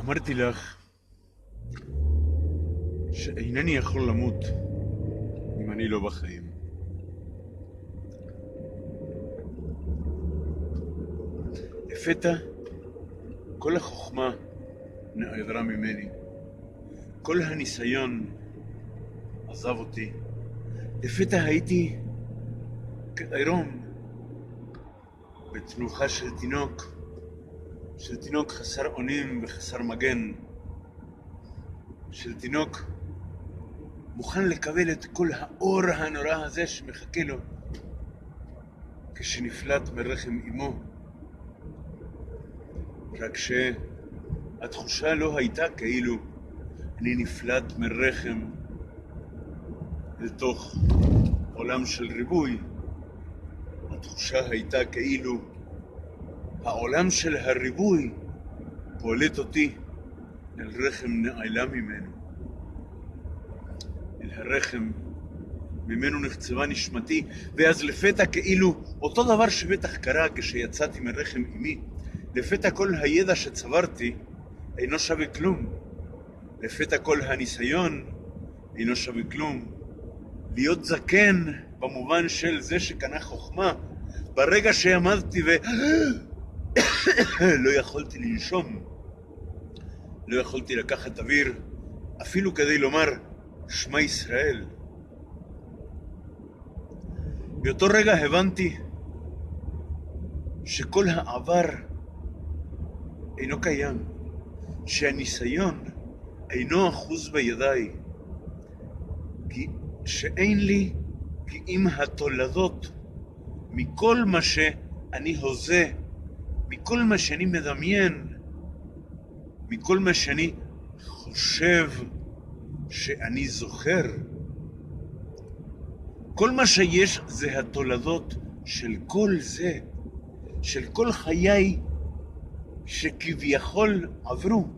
אמרתי לך שאינני יכול למות אם אני לא בחיים. לפתע כל החוכמה נעדרה ממני, כל הניסיון עזב אותי. לפתע הייתי כעירום בתנוחה של תינוק חסר אונים וחסר מגן, של תינוק מוכן לקבל את כל האור הנורא הזה שמחכה לו כשנפלט מרחם אמו. רק שהתחושה לא הייתה כאילו אני נפלט מרחם אל תוך עולם של ריבוי. התחושה הייתה כאילו העולם של הריבוי פולט אותי אל רחם נעלה ממנו, אל הרחם ממנו נחצבה נשמתי. ואז לפתע כאילו אותו דבר שבטח קרה כשיצאתי מרחם אמי, לפתע כל הידע שצברתי אינו שווה כלום. לפתע כל הניסיון אינו שווה כלום. להיות זקן במובן של זה שקנה חוכמה, ברגע שעמדתי לא יכולתי לנשום, לא יכולתי לקחת אוויר אפילו כדי לומר שמע ישראל. באותו רגע הבנתי שכל העבר אינו קיים, שהניסיון אינו אחוז בידיי, כי שאין לי כי אם התולדות מכל מה שאני הוזה, מכל מה שאני מדמיין, מכל מה שאני חושב שאני זוכר. כל מה שיש זה התולדות של כל זה, של כל חיי שכביכול עברו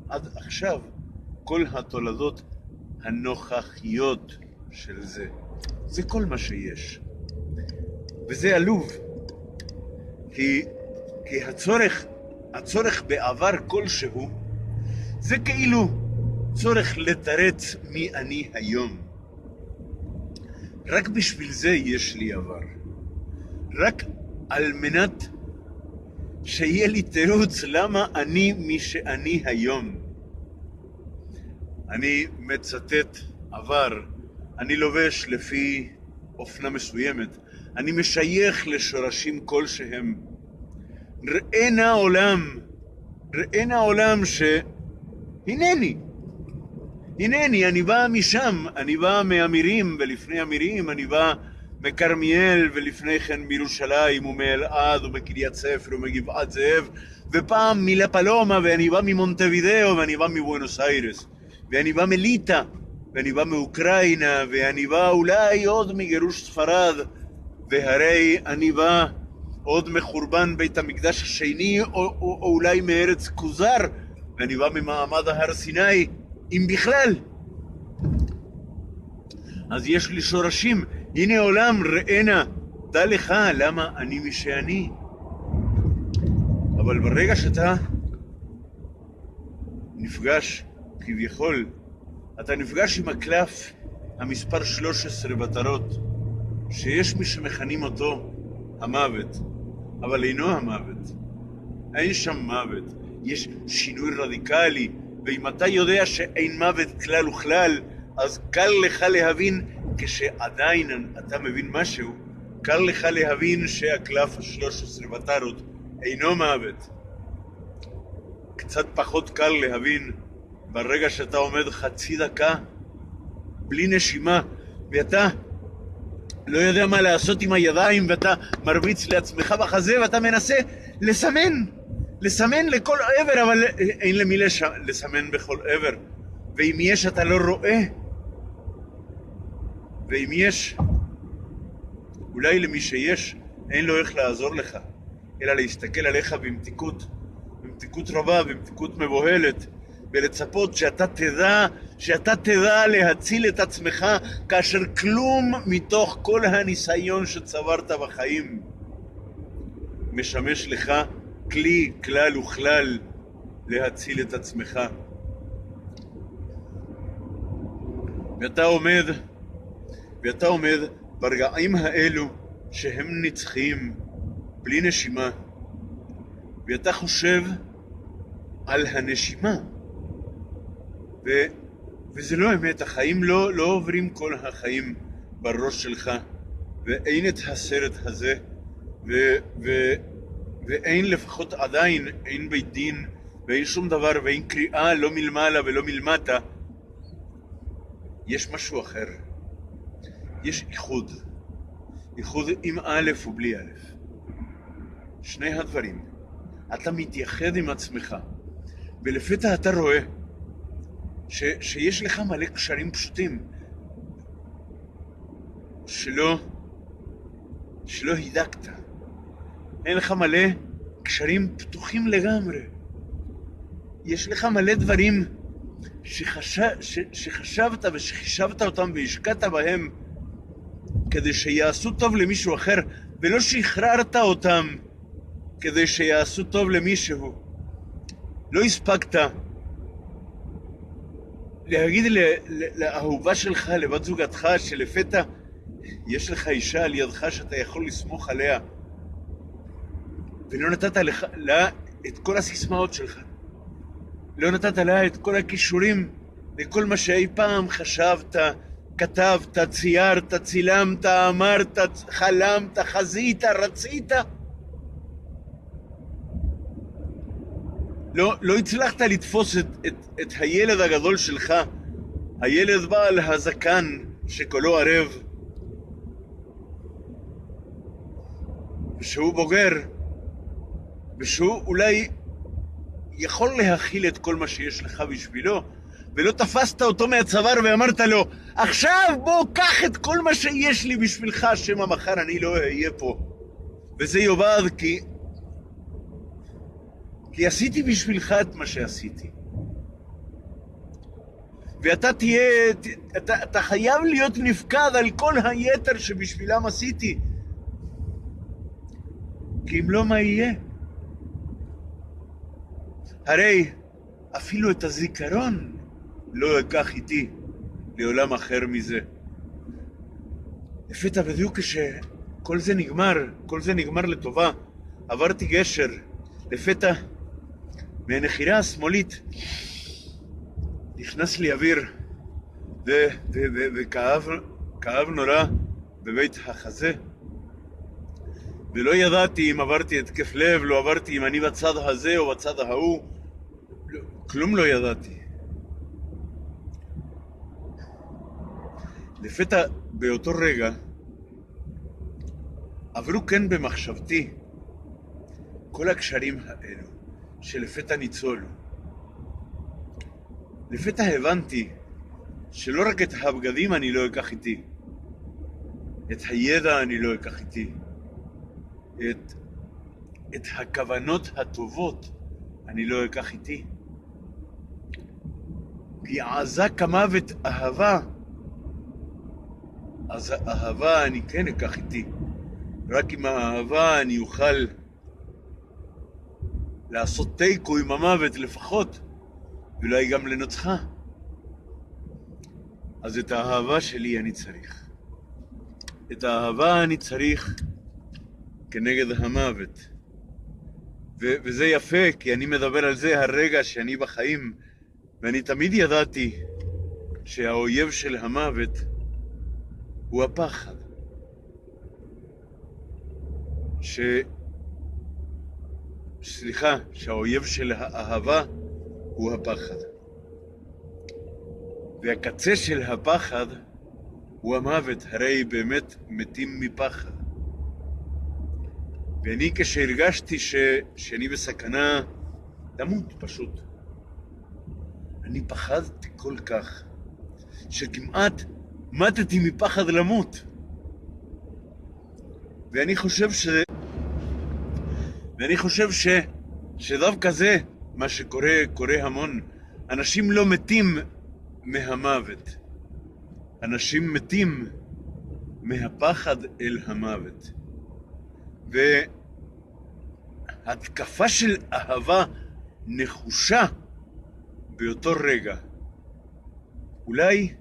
עד עכשיו, כל התולדות הנוכחיות של זה. זה כל מה שיש. וזה עלוב, כי הצורך בעבר כלשהו זה כאילו צורך לתרץ מי אני היום. רק בשביל זה יש לי עבר, רק על מנת שיהיה לי תירוץ למה אני מי שאני היום. אני מצטט עבר, אני לובש לפי אופנה מסוימת, אני משייך לשורשים כלשהם. ראינה עולם שהנני, אני בא משם, אני בא מאמירים ולפני אמירים, אני בא מכרמיאל ולפני כן מירושלים ומאלעד ומקריית ספר ומגבעת זאב, ופעם מלה פלומה, ואני בא ממונטווידאו, ואני בא מבואנוס איירס, ואני בא מליטא, ואני בא מאוקראינה, ואני בא אולי עוד מגירוש ספרד, והרי אני בא עוד מחורבן בית המקדש השני, או אולי מארץ כוזר, ואני בא ממעמד ההר סיני, אם בכלל. אז יש לי שורשים. הנה עולם, ראינה, דע לך למה אני מי שאני. אבל ברגע שאתה נפגש, כביכול, אתה נפגש עם הקלף המספר 13 בתרות, שיש מי שמכנים אותו המוות, אבל אינו המוות. אין שם מוות, יש שינוי רדיקלי, ואם אתה יודע שאין מוות כלל וכלל, אז קל לך להבין, כשעדיין אתה מבין משהו, קל לך להבין שהקלף ה-13 בתרות אינו מוות. קצת פחות קל להבין ברגע שאתה עומד חצי דקה בלי נשימה, ואתה לא יודע מה לעשות עם הידיים, ואתה מרביץ לעצמך בחזה, ואתה מנסה לסמן לכל עבר, אבל אין למי לסמן בכל עבר. ואם יש אתה לא רואה, ואם יש, אולי למי שיש אין לו איך לעזור לך, אלא להסתכל עליך במתיקות רבה, במתיקות מבוהלת, ולצפות שאתה תדע להציל את עצמך, כאשר כלום מתוך כל הניסיון שצברת בחיים משמש לך כלי כלל וכלל להציל את עצמך. ואתה עומד ברגעים האלו שהם נצחיים, בלי נשימה, ואתה חושב על הנשימה. וזה לא אמת, החיים לא עוברים כל החיים בראש שלך, ואין את הסרט הזה, ואין לפחות עדיין, אין בית דין, ואין שום דבר, ואין קריאה לא מלמעלה ולא מלמטה. יש משהו אחר. יש איחוד. איחוד עם א' ובלי א'. שני הדברים. אתה מתייחד עם עצמך, ולפתע אתה רואה שיש לך מלא קשרים פשוטים שלא הידקת. אין לך מלא קשרים פתוחים לגמרי. יש לך מלא דברים שחשבת ושחישבת אותם והשקעת בהם כדי שיעשו טוב למישהו אחר, ולא שחררת אותם כדי שיעשו טוב למישהו. לא הספקת להגיד לאהובה שלך, לבת זוגתך, שלפתע יש לך אישה על ידך שאתה יכול לסמוך עליה, ולא נתת לה את כל הסיסמאות שלך. לא נתת לה את כל הכישורים לכל מה שאי פעם חשבת, כתבת, ציירת, צילמת, אמרת, חלמת, חזית, רצית. לא הצלחת לתפוס את הילד הגדול שלך, הילד בעל הזקן שקולו ערב, ושהוא בוגר, ושהוא אולי יכול להכיל את כל מה שיש לך בשבילו, ולא תפסת אותו מהצוואר ואמרת לו, עכשיו בוא קח את כל מה שיש לי בשבילך, שמא מחר אני לא אהיה פה. וזה יאבד כי עשיתי בשבילך את מה שעשיתי. ואתה אתה חייב להיות נפקד על כל היתר שבשבילם עשיתי. כי אם לא, מה יהיה? הרי אפילו את הזיכרון לא אקח איתי לעולם אחר מזה. לפתע בדיוק כשכל זה נגמר לטובה, עברתי גשר, לפתע מהנחירה השמאלית נכנס לי אוויר וכאב נורא בבית החזה, ולא ידעתי אם עברתי התקף לב, לא עברתי אם אני בצד הזה או בצד ההוא, כלום לא ידעתי. לפתע באותו רגע עברו כן במחשבתי כל הקשרים האלו שלפתע ניצולו. לפתע הבנתי שלא רק את הבגדים אני לא אקח איתי, את הידע אני לא אקח איתי, את הכוונות הטובות אני לא אקח איתי. כי עזה כמוות אהבה, אז האהבה אני כן אקח איתי. רק עם האהבה אני אוכל לעשות תיקו עם המוות לפחות, ואולי גם לנצחה. אז את האהבה שלי אני צריך. את האהבה אני צריך כנגד המוות. וזה יפה, כי אני מדבר על זה הרגע שאני בחיים, ואני תמיד ידעתי שהאויב של המוות הוא הפחד. שהאויב של האהבה הוא הפחד. והקצה של הפחד הוא המוות, הרי באמת מתים מפחד. ואני כשהרגשתי שאני בסכנה למות פשוט, אני פחדתי כל כך, שכמעט מתתי מפחד למות. ואני חושב שדווקא זה מה שקורה המון. אנשים לא מתים מהמוות, אנשים מתים מהפחד אל המוות. והתקפה של אהבה נחושה באותו רגע. אולי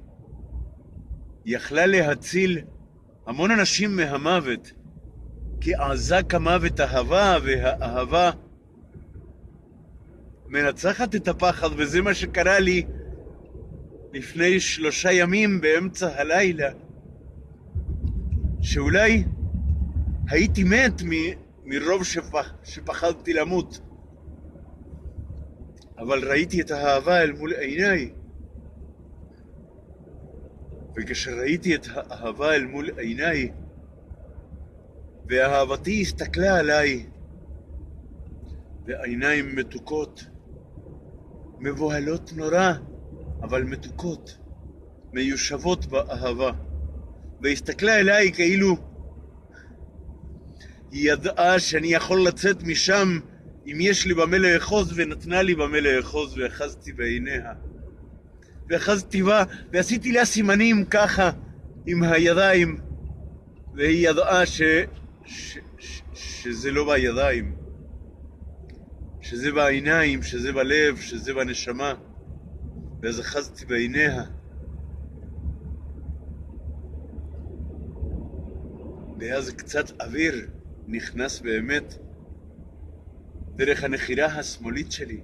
יכלה להציל המון אנשים מהמוות, כי עזה כמוות אהבה, והאהבה מנצחת את הפחד, וזה מה שקרה לי לפני 3 ימים באמצע הלילה, שאולי הייתי מת מרוב שפחדתי למות, אבל ראיתי את האהבה אל מול עיניי, וכשראיתי את האהבה אל מול עיניי, ואהבתי הסתכלה עליי בעיניים מתוקות, מבוהלות נורא, אבל מתוקות, מיושבות באהבה, והסתכלה אליי כאילו היא ידעה שאני יכול לצאת משם אם יש לי במה לאחוז, ונתנה לי במה לאחוז, ואחזתי בעיניה. ואחזתי בה, ועשיתי לה סימנים ככה עם הידיים, והיא ידעה שזה לא בידיים, שזה בעיניים, שזה בלב, שזה בנשמה. ואז אחזתי בעיניה. ואז קצת אוויר נכנס באמת דרך הנחירה השמאלית שלי.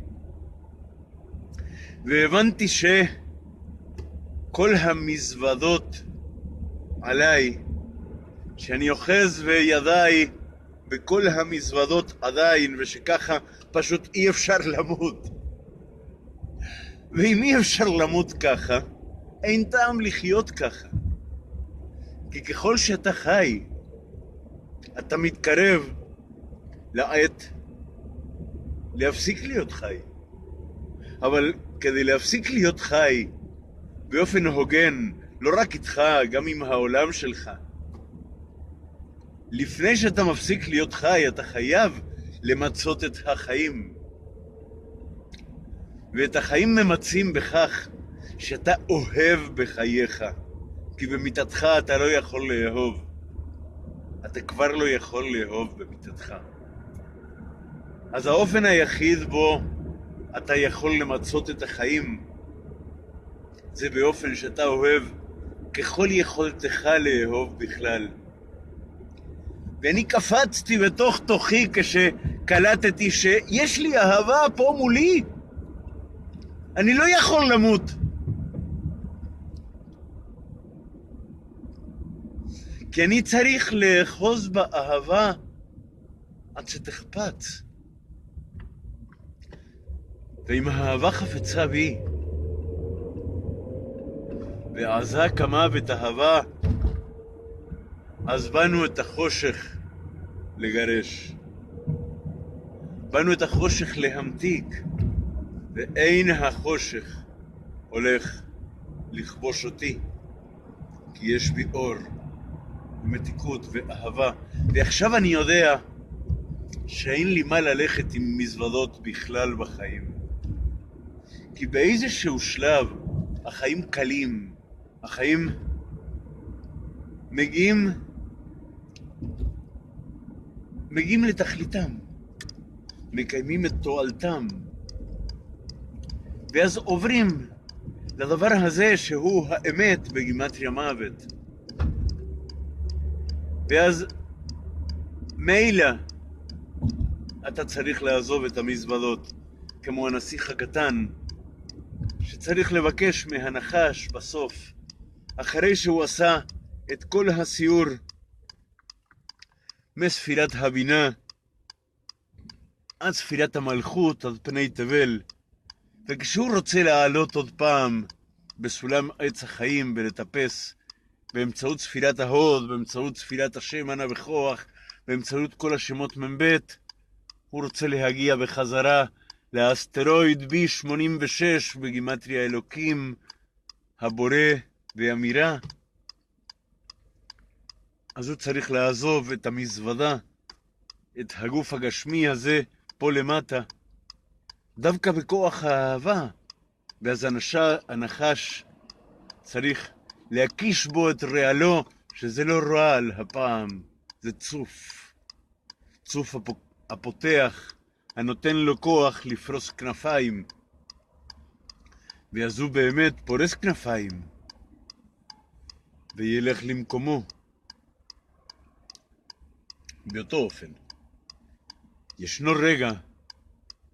והבנתי שכל המזוודות עליי, שאני אוחז וידיי בכל המזוודות עדיין, ושככה פשוט אי אפשר למות. ואם אי אפשר למות ככה, אין טעם לחיות ככה. כי ככל שאתה חי, אתה מתקרב לעת להפסיק להיות חי. אבל כדי להפסיק להיות חי באופן הוגן, לא רק איתך, גם עם העולם שלך, לפני שאתה מפסיק להיות חי, אתה חייב למצות את החיים. ואת החיים ממצים בכך שאתה אוהב בחייך, כי במיטתך אתה לא יכול לאהוב. אתה כבר לא יכול לאהוב במיטתך. אז האופן היחיד בו אתה יכול למצות את החיים, זה באופן שאתה אוהב ככל יכולתך לאהוב בכלל. ואני קפצתי בתוך תוכי כשקלטתי שיש לי אהבה פה מולי. אני לא יכול למות. כי אני צריך לאחוז באהבה עד שתחפץ. ואם האהבה חפצה בי, ועזה כמה ותאהבה, אז באנו את החושך לגרש. באנו את החושך להמתיק, ואין החושך הולך לכבוש אותי, כי יש בי אור, ומתיקות ואהבה. ועכשיו אני יודע שאין לי מה ללכת עם מזוודות בכלל בחיים. כי באיזשהו שלב החיים קלים, החיים מגיעים לתכליתם, מקיימים את תועלתם, ואז עוברים לדבר הזה שהוא האמת בגימטריה מוות. ואז מילא אתה צריך לעזוב את המזוודות, כמו הנסיך הקטן שצריך לבקש מהנחש בסוף, אחרי שהוא עשה את כל הסיור מספירת הבינה עד ספירת המלכות, עד פני תבל, וכשהוא רוצה לעלות עוד פעם בסולם עץ החיים ולטפס באמצעות ספירת ההוד, באמצעות ספירת השם ענה בכוח, באמצעות כל השמות מבית, הוא רוצה להגיע בחזרה לאסטרואיד B86 בגימטריה אלוקים, הבורא והאמירה. אז הוא צריך לעזוב את המזוודה, את הגוף הגשמי הזה פה למטה, דווקא בכוח האהבה. ואז הנחש צריך להקיש בו את רעלו, שזה לא רעל הפעם, זה צוף. צוף הפותח הנותן לו כוח לפרוס כנפיים, ואז הוא באמת פורס כנפיים, וילך למקומו. באותו אופן, ישנו רגע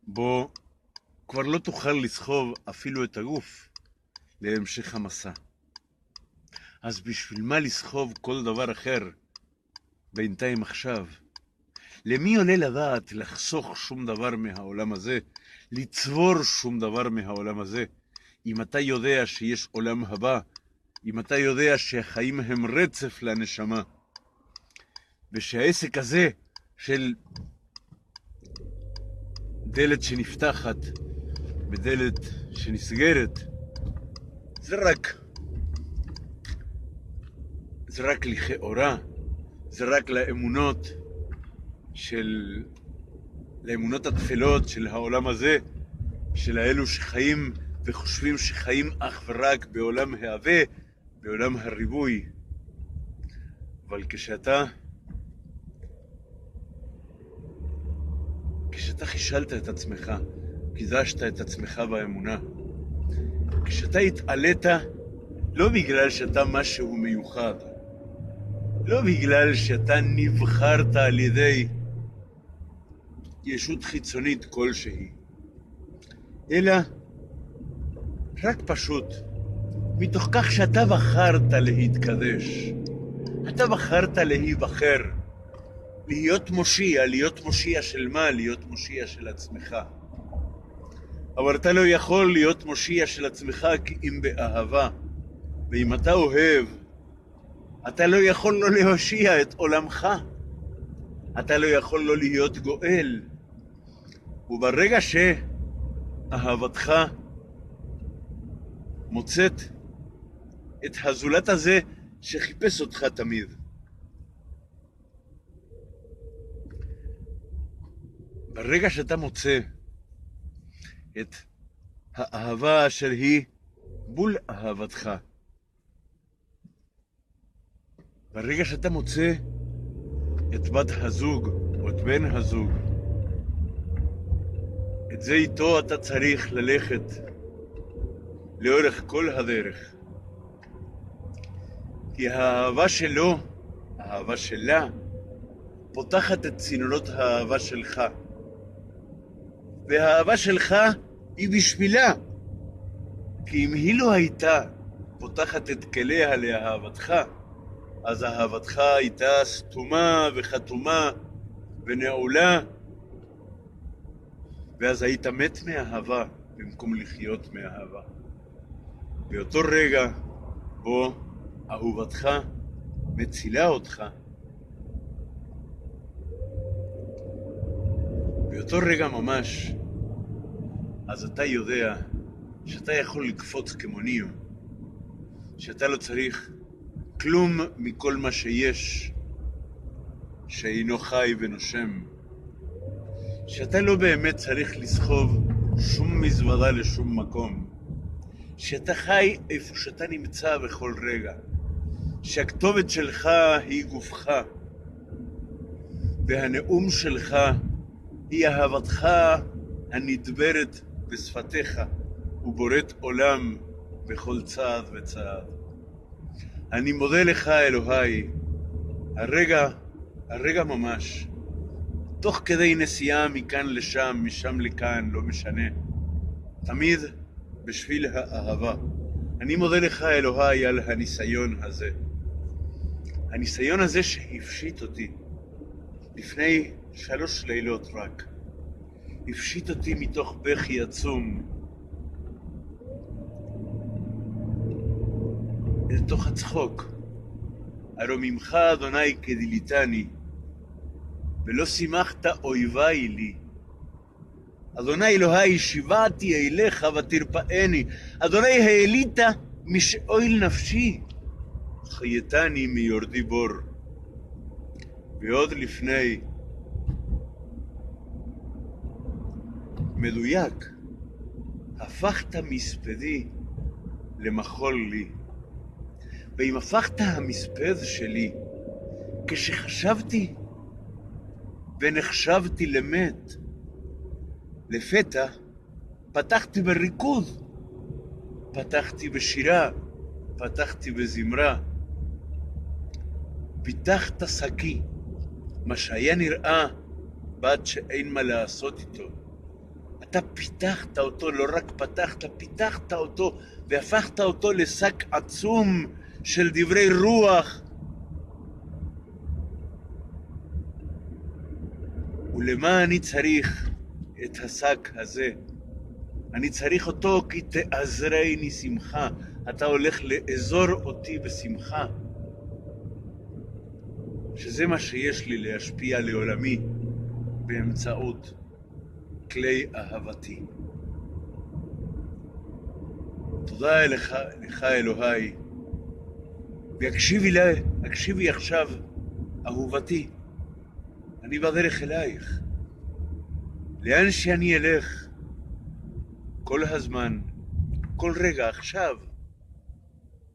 בו כבר לא תוכל לסחוב אפילו את הגוף להמשך המסע. אז בשביל מה לסחוב כל דבר אחר בינתיים עכשיו? למי עולה לדעת לחסוך שום דבר מהעולם הזה, לצבור שום דבר מהעולם הזה, אם אתה יודע שיש עולם הבא, אם אתה יודע שהחיים הם רצף לנשמה, ושהעסק הזה של דלת שנפתחת בדלת שנסגרת, זה רק לכאורה, זה רק לאמונות התפלות של העולם הזה, של האלו שחיים וחושבים שחיים אך ורק בעולם ההווה, בעולם הריבוי. אבל כשאתה חישלת את עצמך, קידשת את עצמך באמונה, כשאתה התעלית לא בגלל שאתה משהו מיוחד, לא בגלל שאתה נבחרת על ידי ישות חיצונית כלשהי, אלא רק פשוט מתוך כך שאתה בחרת להתקדש, אתה בחרת להיבחר, להיות מושיע של מה? להיות מושיע של עצמך. אבל אתה לא יכול להיות מושיע של עצמך כי אם באהבה, ואם אתה אוהב, אתה לא יכול לא להושיע את עולמך, אתה לא יכול לא להיות גואל. וברגע שאהבתך מוצאת את הזולת הזה שחיפש אותך תמיד, ברגע שאתה מוצא את האהבה אשר היא בול אהבתך, ברגע שאתה מוצא את בת הזוג או את בן הזוג, את זה איתו אתה צריך ללכת לאורך כל הדרך. כי האהבה שלו, האהבה שלה, פותחת את צינורות האהבה שלך. והאהבה שלך היא בשבילה. כי אם היא לא הייתה פותחת את כליה לאהבתך, אז אהבתך הייתה סתומה וחתומה ונעולה, ואז היית מת מאהבה במקום לחיות מאהבה. באותו רגע בו אהובתך מצילה אותך, באותו רגע ממש, אז אתה יודע שאתה יכול לקפוץ כמוניו, שאתה לא צריך כלום מכל מה שיש, שאינו חי ונושם, שאתה לא באמת צריך לסחוב שום מזוודה לשום מקום, שאתה חי איפה שאתה נמצא בכל רגע, שהכתובת שלך היא גופך, והנאום שלך היא אהבתך הנדברת בשפתיך ובוראת עולם בכל צעד וצעד. אני מודה לך אלוהי, הרגע ממש, תוך כדי נסיעה מכאן לשם, משם לכאן, לא משנה, תמיד בשביל האהבה. אני מודה לך אלוהי על הניסיון הזה. הניסיון הזה שהפשיט אותי לפני 3 לילות רק. הפשיט אותי מתוך בכי עצום אל תוך הצחוק. הלא ממך אדוני כדיליתני, ולא שימחת אויבי לי. אדוני אלוהי שיבעתי אליך ותרפאני. אדוני העלית משאול נפשי, חייתני מיורדי בור. ועוד לפני, מדויק, הפכת מספדי למחול לי. ואם הפכת המספד שלי כשחשבתי ונחשבתי למת, לפתע פתחתי בריקוד, פתחתי בשירה, פתחתי בזמרה. פיתחת שקי, מה שהיה נראה בת שאין מה לעשות איתו. אתה פיתחת אותו, לא רק פתחת, פיתחת אותו והפכת אותו לשק עצום של דברי רוח. ולמה אני צריך את השק הזה? אני צריך אותו כי תעזרני שמחה. אתה הולך לאזור אותי בשמחה. שזה מה שיש לי להשפיע לעולמי באמצעות כלי אהבתי. תודה לך אלוהי, והקשיבי עכשיו, אהובתי, אני בדרך אלייך. לאן שאני אלך, כל הזמן, כל רגע עכשיו,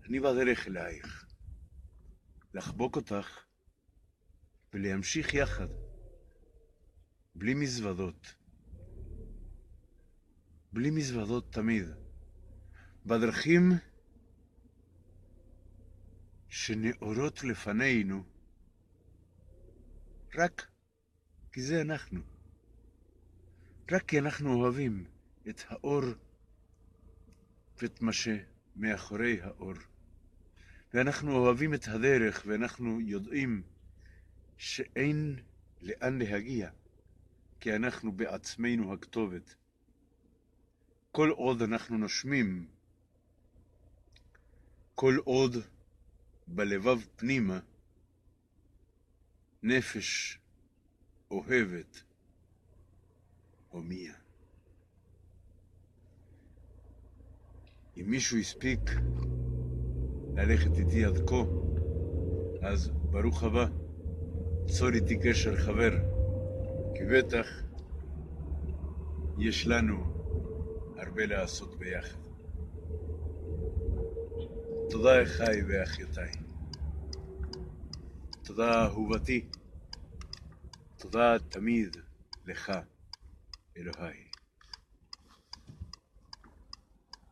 אני בדרך אלייך. לחבוק אותך ולהמשיך יחד, בלי מזוודות. בלי מזוודות תמיד. בדרכים שנאורות לפנינו, רק כי זה אנחנו. רק כי אנחנו אוהבים את האור ואת מה שמאחורי האור. ואנחנו אוהבים את הדרך, ואנחנו יודעים שאין לאן להגיע, כי אנחנו בעצמנו הכתובת. כל עוד אנחנו נושמים, כל עוד בלבב פנימה, נפש אוהבת הומיה. אם מישהו הספיק ללכת איתי עד כה, אז ברוך הבא, צור איתי קשר חבר, כי בטח יש לנו הרבה לעשות ביחד. תודה אחיי ואחיותיי. תודה אהובתי. תודה תמיד לך, אלוהי.